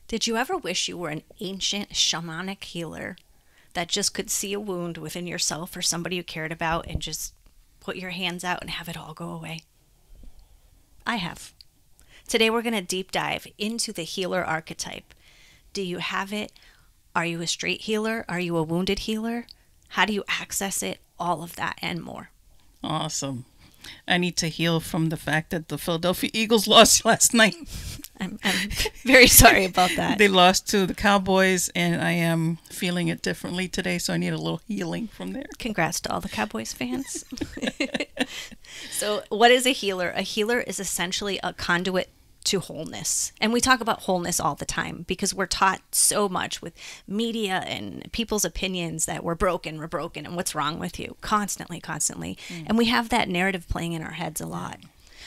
Did you ever wish you were an ancient shamanic healer that just could see a wound within yourself or somebody you cared about and just put your hands out and have it all go away? I have. Today we're going to deep dive into the healer archetype. Do you have it? Are you a straight healer? Are you a wounded healer? How do you access it? All of that and more. Awesome. I need to heal from the fact that the Philadelphia Eagles lost last night. I'm very sorry about that. They lost to the Cowboys, and I am feeling it differently today, so I need a little healing from there. Congrats to all the Cowboys fans. So what is a healer? A healer is essentially a conduit to wholeness. And we talk about wholeness all the time because we're taught so much with media and people's opinions that we're broken, and what's wrong with you? Constantly. And we have that narrative playing in our heads a lot.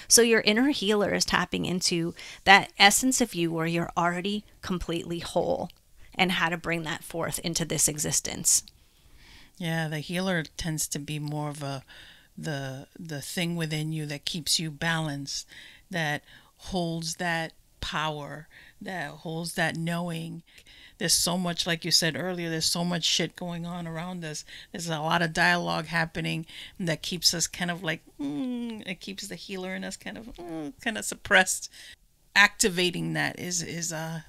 So your inner healer is tapping into that essence of you where you're already completely whole and how to bring that forth into this existence. Yeah, the healer tends to be more of the thing within you that keeps you balanced, that holds that power, that holds that knowing. There's so much, like you said earlier, there's so much shit going on around us. There's a lot of dialogue happening that keeps us kind of like, it keeps the healer in us kind of suppressed. Activating that is a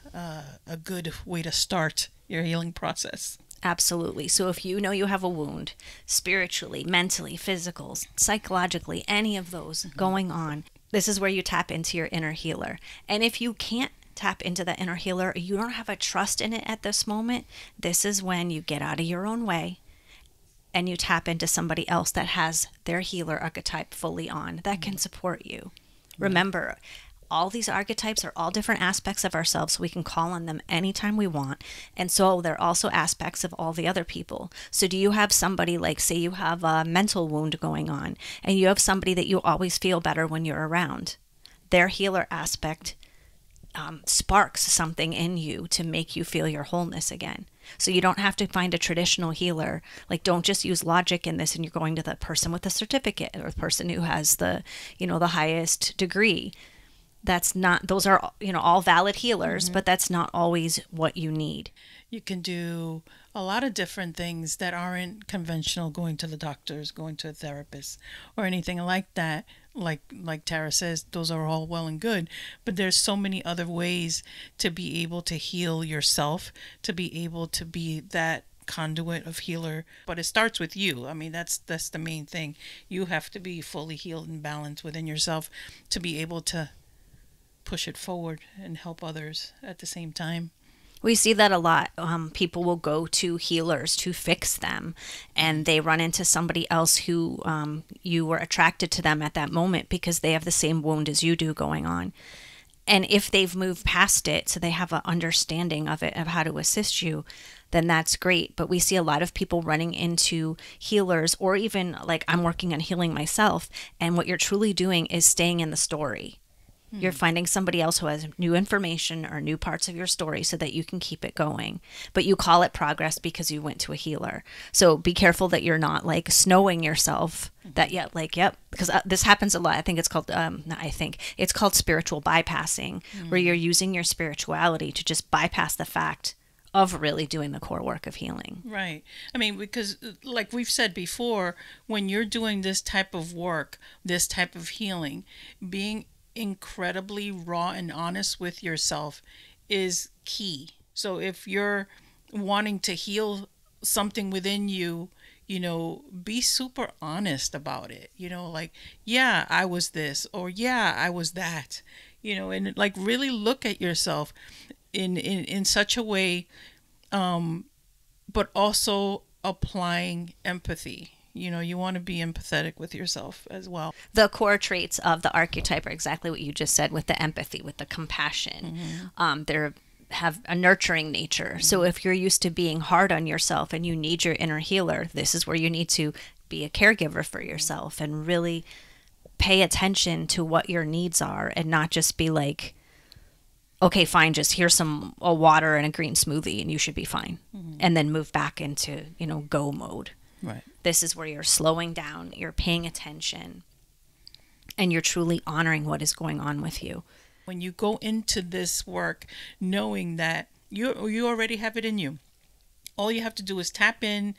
good way to start your healing process. Absolutely. So if you know you have a wound, spiritually, mentally, physical, psychologically, any of those going on, this is where you tap into your inner healer. And if you can't tap into that inner healer, you don't have a trust in it at this moment, this is when you get out of your own way and you tap into somebody else that has their healer archetype fully on, that can support you. Remember, all these archetypes are all different aspects of ourselves, so we can call on them anytime we want. And so they're also aspects of all the other people. So do you have somebody, like say you have a mental wound going on and you have somebody that you always feel better when you're around? Their healer aspect sparks something in you to make you feel your wholeness again. So you don't have to find a traditional healer. Like, don't just use logic in this and you're going to the person with the certificate or the person who has the, the highest degree. That's not, those are, all valid healers, but that's not always what you need. You can do a lot of different things that aren't conventional, going to the doctors, going to a therapist, or anything like that. Like Tara says, those are all well and good, but there's so many other ways to be able to heal yourself, to be able to be that conduit of healer. But it starts with you. I mean, that's the main thing. You have to be fully healed and balanced within yourself to be able to push it forward and help others at the same time. We see that a lot. People will go to healers to fix them, and they run into somebody else who you were attracted to them at that moment because they have the same wound as you do going on. And if they've moved past it, so they have an understanding of it, of how to assist you, then that's great. But we see a lot of people running into healers, or even like I'm working on healing myself, and what you're truly doing is staying in the story. You're finding somebody else who has new information or new parts of your story so that you can keep it going. But you call it progress because you went to a healer. So be careful that you're not like snowing yourself that because this happens a lot. I think it's called, it's called spiritual bypassing, where you're using your spirituality to just bypass the fact of really doing the core work of healing. Right. I mean, because like we've said before, when you're doing this type of work, this type of healing, being incredibly raw and honest with yourself is key. So if you're wanting to heal something within you, be super honest about it. Like, yeah, I was this, or yeah, I was that, and like really look at yourself in such a way, but also applying empathy. You want to be empathetic with yourself as well. The core traits of the archetype are exactly what you just said, with the empathy, with the compassion. They have a nurturing nature. So if you're used to being hard on yourself and you need your inner healer, this is where you need to be a caregiver for yourself and really pay attention to what your needs are, and not just be like, okay, fine, just here's some water and a green smoothie and you should be fine. And then move back into, go mode. Right. This is where you're slowing down, you're paying attention, and you're truly honoring what is going on with you. When you go into this work knowing that you already have it in you, all you have to do is tap in,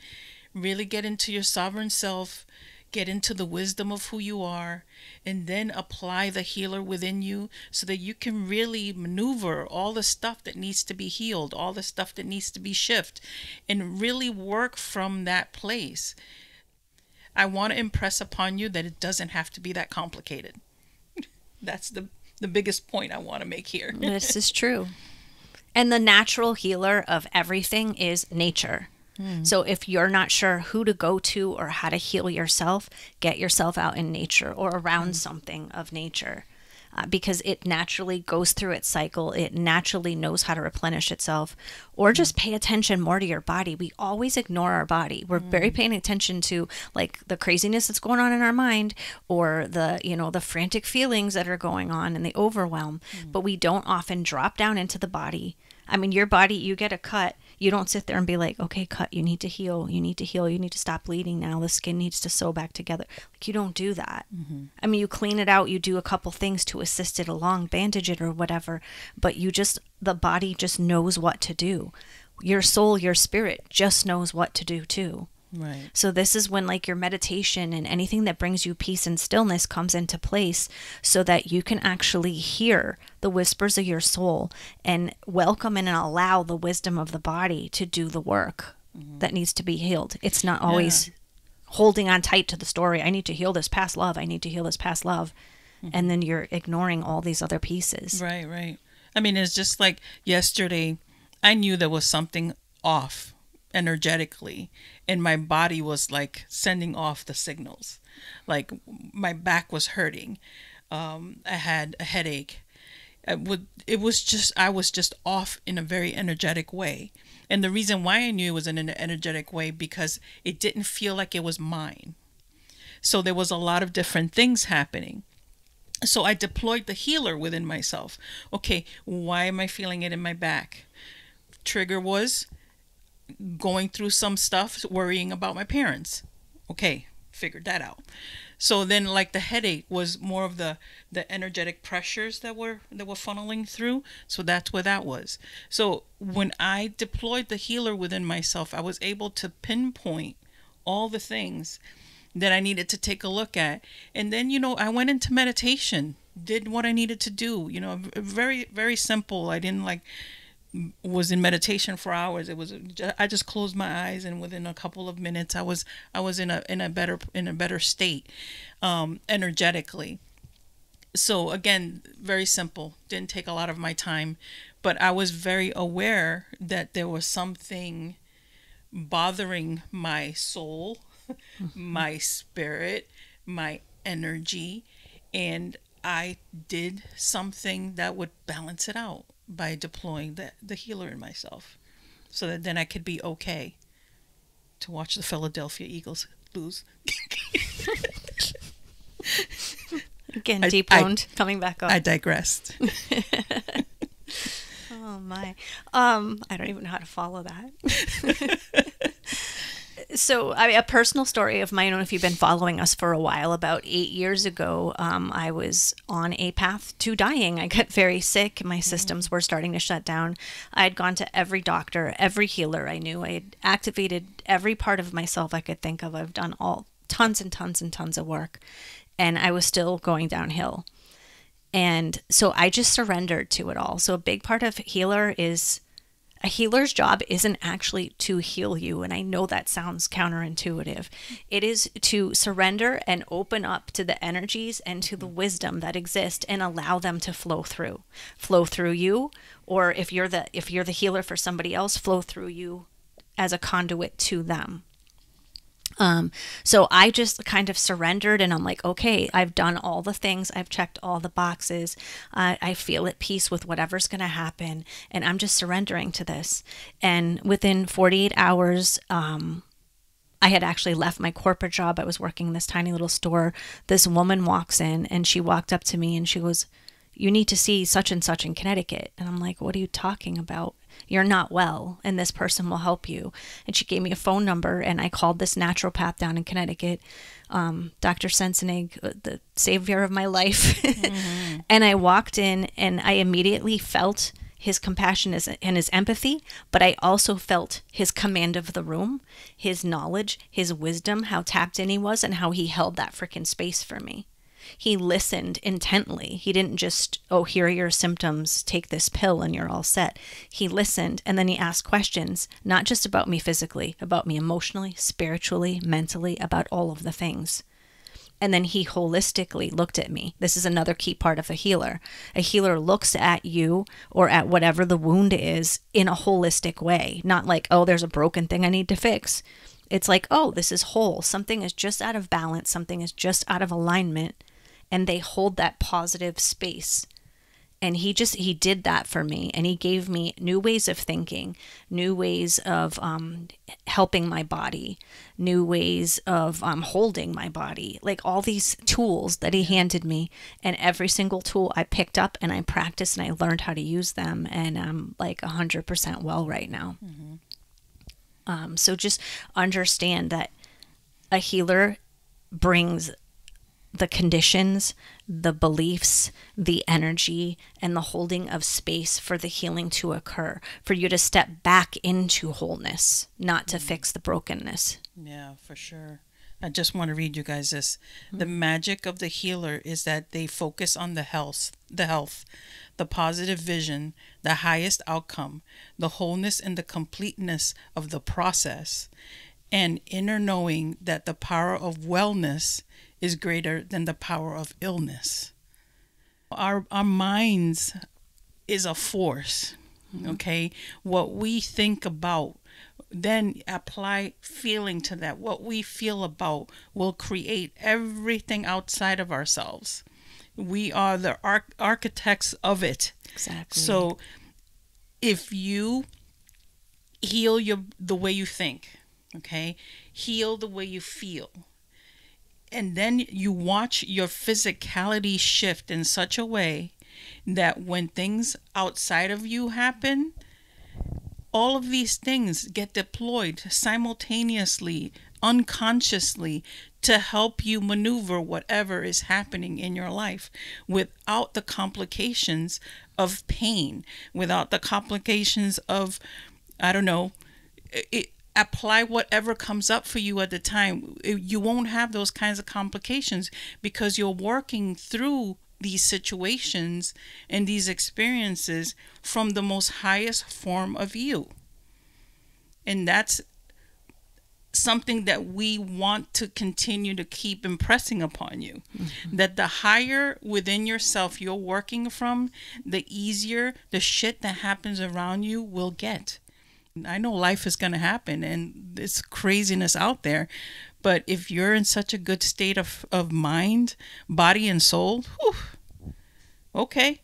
really get into your sovereign self, get into the wisdom of who you are, and then apply the healer within you so that you can really maneuver all the stuff that needs to be healed, all the stuff that needs to be shifted, and really work from that place. I want to impress upon you that it doesn't have to be that complicated. That's the biggest point I want to make here. This is true. And the natural healer of everything is nature. So if you're not sure who to go to or how to heal yourself, get yourself out in nature or around something of nature, because it naturally goes through its cycle. It naturally knows how to replenish itself. Or just pay attention more to your body. We always ignore our body. We're very paying attention to like the craziness that's going on in our mind, or the, you know, the frantic feelings that are going on and the overwhelm. But we don't often drop down into the body. I mean, your body, you get a cut, you don't sit there and be like, okay, cut, you need to heal, you need to heal, you need to stop bleeding now, the skin needs to sew back together. Like, you don't do that. I mean, you clean it out, you do a couple things to assist it along, bandage it or whatever, but you just, the body just knows what to do. Your soul, your spirit just knows what to do too. Right. So this is when like your meditation and anything that brings you peace and stillness comes into place, so that you can actually hear the whispers of your soul and welcome and allow the wisdom of the body to do the work that needs to be healed. It's not always holding on tight to the story. I need to heal this past love. I need to heal this past love. And then you're ignoring all these other pieces. Right, right. I mean, it's just like yesterday, I knew there was something off energetically, and my body was like sending off the signals. Like my back was hurting. I had a headache. I was just off in a very energetic way. And the reason why I knew it was in an energetic way, because it didn't feel like it was mine. So there was a lot of different things happening. So I deployed the healer within myself. Okay, why am I feeling it in my back? Trigger was going through some stuff, worrying about my parents. Okay, figured that out. So then like the headache was more of the energetic pressures that were funneling through. So that's where that was. So when I deployed the healer within myself, I was able to pinpoint all the things that I needed to take a look at. And then, you know, I went into meditation, did what I needed to do, you know, very, very simple. I didn't was in meditation for hours. I just closed my eyes, and within a couple of minutes I was in a better state, energetically. So again, very simple, didn't take a lot of my time, but I was very aware that there was something bothering my soul, my spirit, my energy, and I did something that would balance it out by deploying the healer in myself, so that then I could be okay to watch the Philadelphia Eagles lose. Again, deep wound coming back up. I digressed. Oh my. I don't even know how to follow that. So, I mean, a personal story of my own, if you've been following us for a while, about 8 years ago, I was on a path to dying. I got very sick. My systems were starting to shut down. I had gone to every doctor, every healer I knew. I had activated every part of myself I could think of. I've done tons and tons and tons of work, and I was still going downhill. And so I just surrendered to it all. So a big part of a healer's job isn't actually to heal you. And I know that sounds counterintuitive. It is to surrender and open up to the energies and to the wisdom that exist and allow them to flow through you. Or if you're the healer for somebody else, flow through you as a conduit to them. So I just kind of surrendered, and I'm like, okay, I've done all the things. I've checked all the boxes. I feel at peace with whatever's going to happen, and I'm just surrendering to this. And within 48 hours, I had actually left my corporate job. I was working in this tiny little store. This woman walks in, and she walked up to me and she goes, you need to see such and such in Connecticut. And I'm like, what are you talking about? You're not well, and this person will help you. And she gave me a phone number, and I called this naturopath down in Connecticut, Dr. Sensenig, the savior of my life. Mm-hmm. And I walked in, and I immediately felt his compassion and his empathy, but I also felt his command of the room, his knowledge, his wisdom, how tapped in he was, and how he held that freaking space for me. He listened intently. He didn't just, oh, here are your symptoms, take this pill and you're all set. He listened, and then he asked questions, not just about me physically, about me emotionally, spiritually, mentally, about all of the things. And then he holistically looked at me. This is another key part of a healer. A healer looks at you or at whatever the wound is in a holistic way, not like, oh, there's a broken thing I need to fix. It's like, oh, this is whole. Something is just out of balance. Something is just out of alignment. And they hold that positive space. And he did that for me. And he gave me new ways of thinking, new ways of helping my body, new ways of holding my body, like all these tools that he handed me. And every single tool I picked up and I practiced and I learned how to use them. And I'm like 100% well right now. Mm-hmm. So just understand that a healer brings the conditions, the beliefs, the energy, and the holding of space for the healing to occur, for you to step back into wholeness, not to fix the brokenness. Yeah, for sure. I just want to read you guys this. The magic of the healer is that they focus on the health, the positive vision, the highest outcome, the wholeness and the completeness of the process, and inner knowing that the power of wellness is greater than the power of illness. Our minds is a force, okay? What we think about, then apply feeling to that. What we feel about will create everything outside of ourselves. We are the architects of it. Exactly. So if you heal the way you think, okay? Heal the way you feel. And then you watch your physicality shift in such a way that when things outside of you happen, all of these things get deployed simultaneously, unconsciously, to help you maneuver whatever is happening in your life without the complications of pain, without the complications of, I don't know, apply whatever comes up for you at the time. You won't have those kinds of complications because you're working through these situations and these experiences from the most highest form of you. And that's something that we want to continue to keep impressing upon you. Mm-hmm. That the higher within yourself you're working from, the easier the shit that happens around you will get. I know life is going to happen and there's craziness out there, but if you're in such a good state of mind, body, and soul, whew, okay,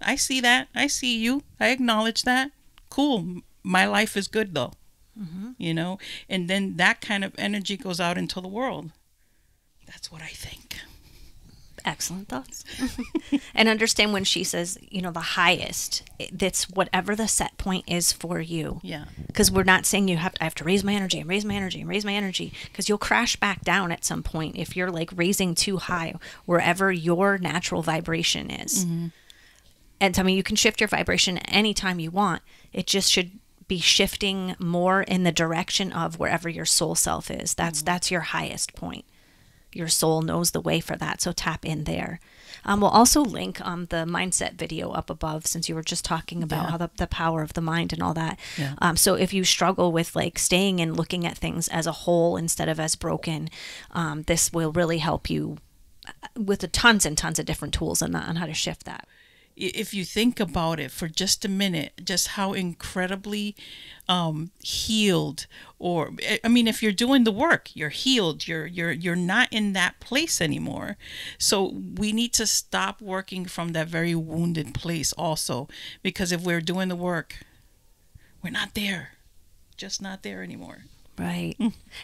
I see that. I see you. I acknowledge that. Cool. My life is good though. Mm-hmm. You know, and then that kind of energy goes out into the world. That's what I think. Excellent thoughts. And understand when she says, you know, the highest, that's whatever the set point is for you. Yeah. Because we're not saying I have to raise my energy and raise my energy and raise my energy, because you'll crash back down at some point if you're like raising too high wherever your natural vibration is. Mm-hmm. And I mean, you can shift your vibration anytime you want. It just should be shifting more in the direction of wherever your soul self is. That's your highest point. Your soul knows the way for that, so tap in there. We'll also link the mindset video up above, since you were just talking about how the power of the mind and all that. Yeah. So if you struggle with like staying and looking at things as a whole instead of as broken, this will really help you with tons and tons of different tools on how to shift that. If you think about it for just a minute, just how incredibly healed, or I mean, if you're doing the work, you're healed, you're not in that place anymore. So we need to stop working from that very wounded place also, because if we're doing the work, we're not there, just not there anymore. Right.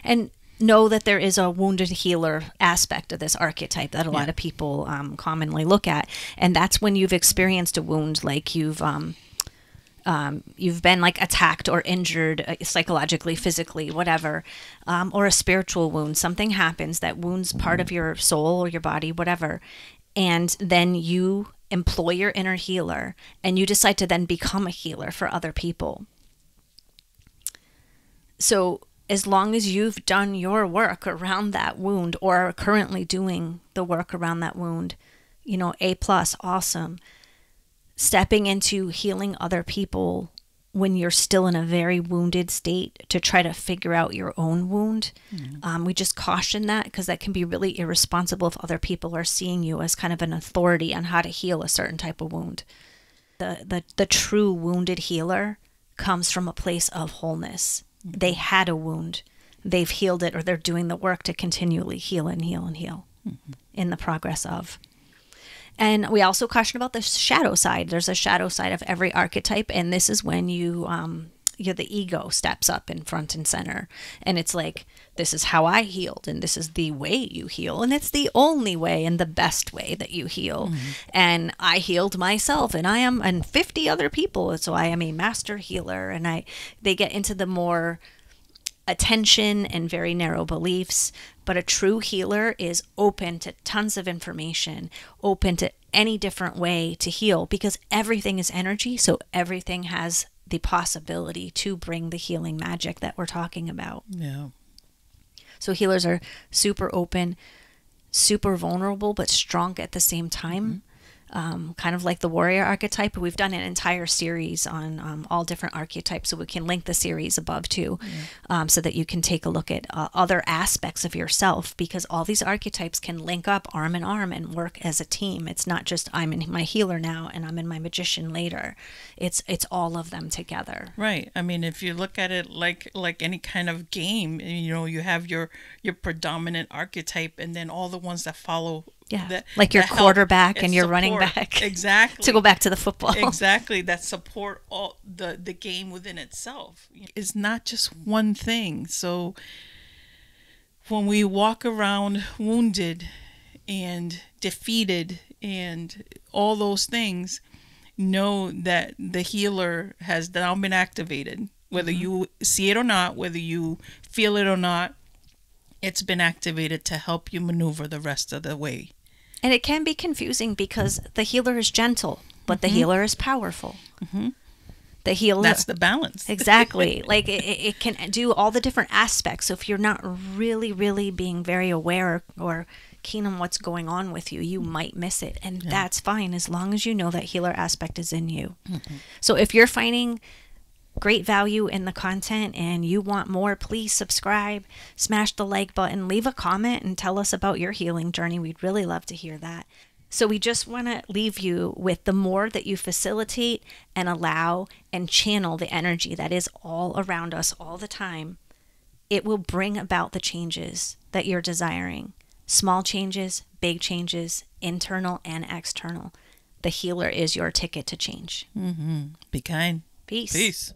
And know that there is a wounded healer aspect of this archetype that a lot of people commonly look at. And that's when you've experienced a wound, like you've been like attacked or injured psychologically, physically, whatever, or a spiritual wound. Something happens that wounds part of your soul or your body, whatever. And then you employ your inner healer and you decide to then become a healer for other people. So as long as you've done your work around that wound or are currently doing the work around that wound, you know, A+, awesome. Stepping into healing other people when you're still in a very wounded state to try to figure out your own wound. We just caution that because that can be really irresponsible if other people are seeing you as kind of an authority on how to heal a certain type of wound. The true wounded healer comes from a place of wholeness. They had a wound. They've healed it, or they're doing the work to continually heal and heal and heal in the progress of. And we also caution about the shadow side. There's a shadow side of every archetype, and this is when the ego steps up in front and center, and it's like, this is how I healed, and this is the way you heal, and it's the only way and the best way that you heal. And I healed myself, and 50 other people, so I am a master healer. And they get into the more attention and very narrow beliefs. But a true healer is open to tons of information, open to any different way to heal, because everything is energy. So everything has the possibility to bring the healing magic that we're talking about. Yeah. So healers are super open, super vulnerable, but strong at the same time. Kind of like the warrior archetype. We've done an entire series on all different archetypes, so we can link the series above too, so that you can take a look at other aspects of yourself, because all these archetypes can link up arm in arm and work as a team. It's not just I'm in my healer now and I'm in my magician later. It's all of them together. Right. I mean, if you look at it like any kind of game, you know, you have your predominant archetype and then all the ones that follow. Yeah, like your quarterback and your running back. Exactly. To go back to the football. Exactly. That support all the game within itself. It's not just one thing. So when we walk around wounded and defeated and all those things, know that the healer has now been activated. Whether you see it or not, whether you feel it or not, it's been activated to help you maneuver the rest of the way. And it can be confusing because the healer is gentle, but the healer is powerful. The healer... That's the balance. Exactly. Like it can do all the different aspects. So if you're not really, really being very aware or keen on what's going on with you, you might miss it. And that's fine as long as you know that healer aspect is in you. So if you're finding great value in the content and you want more, please subscribe, smash the like button, leave a comment, and tell us about your healing journey. We'd really love to hear that. So we just want to leave you with the more that you facilitate and allow and channel the energy that is all around us all the time, it will bring about the changes that you're desiring. Small changes, big changes, internal and external. The healer is your ticket to change. Be kind. Peace. Peace.